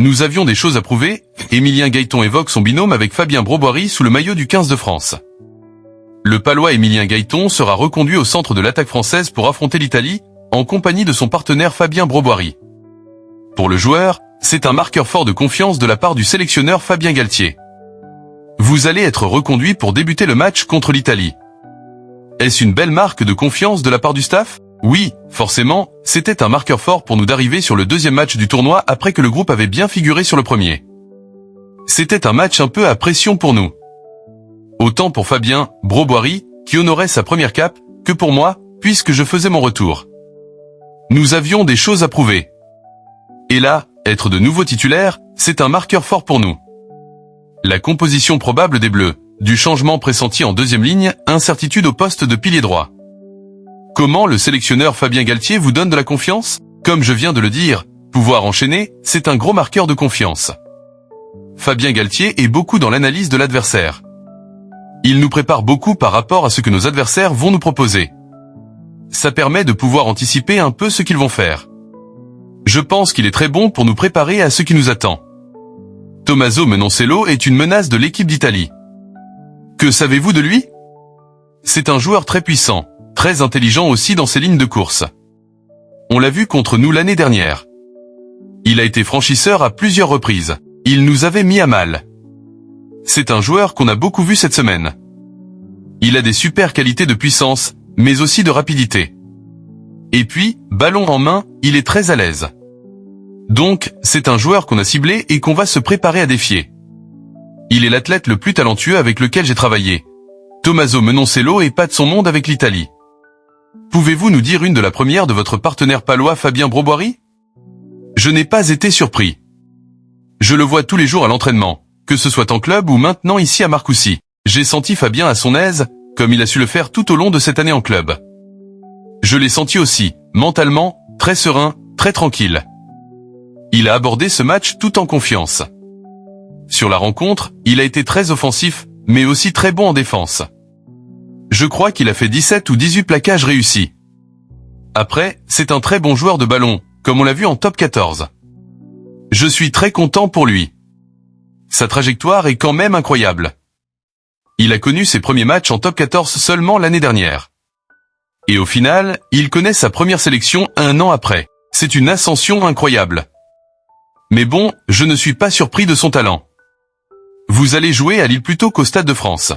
Nous avions des choses à prouver, Émilien Gaëton évoque son binôme avec Fabien Broboiry sous le maillot du 15 de France. Le Palois Émilien Gaëton sera reconduit au centre de l'attaque française pour affronter l'Italie, en compagnie de son partenaire Fabien Broboiry. Pour le joueur, c'est un marqueur fort de confiance de la part du sélectionneur Fabien Galtier. Vous allez être reconduit pour débuter le match contre l'Italie. Est-ce une belle marque de confiance de la part du staff ? Oui, forcément, c'était un marqueur fort pour nous d'arriver sur le deuxième match du tournoi après que le groupe avait bien figuré sur le premier. C'était un match un peu à pression pour nous. Autant pour Fabien Broboiry, qui honorait sa première cape, que pour moi, puisque je faisais mon retour. Nous avions des choses à prouver. Et là, être de nouveau titulaire, c'est un marqueur fort pour nous. La composition probable des Bleus, du changement pressenti en deuxième ligne, incertitude au poste de pilier droit. Comment le sélectionneur Fabien Galtier vous donne de la confiance ? Comme je viens de le dire, pouvoir enchaîner, c'est un gros marqueur de confiance. Fabien Galtier est beaucoup dans l'analyse de l'adversaire. Il nous prépare beaucoup par rapport à ce que nos adversaires vont nous proposer. Ça permet de pouvoir anticiper un peu ce qu'ils vont faire. Je pense qu'il est très bon pour nous préparer à ce qui nous attend. Tommaso Menoncello est une menace de l'équipe d'Italie. Que savez-vous de lui ? C'est un joueur très puissant, très intelligent aussi dans ses lignes de course. On l'a vu contre nous l'année dernière. Il a été franchisseur à plusieurs reprises. Il nous avait mis à mal. C'est un joueur qu'on a beaucoup vu cette semaine. Il a des super qualités de puissance, mais aussi de rapidité. Et puis, ballon en main, il est très à l'aise. Donc, c'est un joueur qu'on a ciblé et qu'on va se préparer à défier. Il est l'athlète le plus talentueux avec lequel j'ai travaillé. Tommaso Menoncello est pas de son monde avec l'Italie. Pouvez-vous nous dire une de la première de votre partenaire palois Fabien Broboiry ? Je n'ai pas été surpris. Je le vois tous les jours à l'entraînement, que ce soit en club ou maintenant ici à Marcoussis. J'ai senti Fabien à son aise, comme il a su le faire tout au long de cette année en club. Je l'ai senti aussi, mentalement, très serein, très tranquille. Il a abordé ce match tout en confiance. Sur la rencontre, il a été très offensif, mais aussi très bon en défense. Je crois qu'il a fait 17 ou 18 plaquages réussis. Après, c'est un très bon joueur de ballon, comme on l'a vu en top 14. Je suis très content pour lui. Sa trajectoire est quand même incroyable. Il a connu ses premiers matchs en top 14 seulement l'année dernière. Et au final, il connaît sa première sélection un an après. C'est une ascension incroyable. Mais bon, je ne suis pas surpris de son talent. Vous allez jouer à Lille plutôt qu'au Stade de France.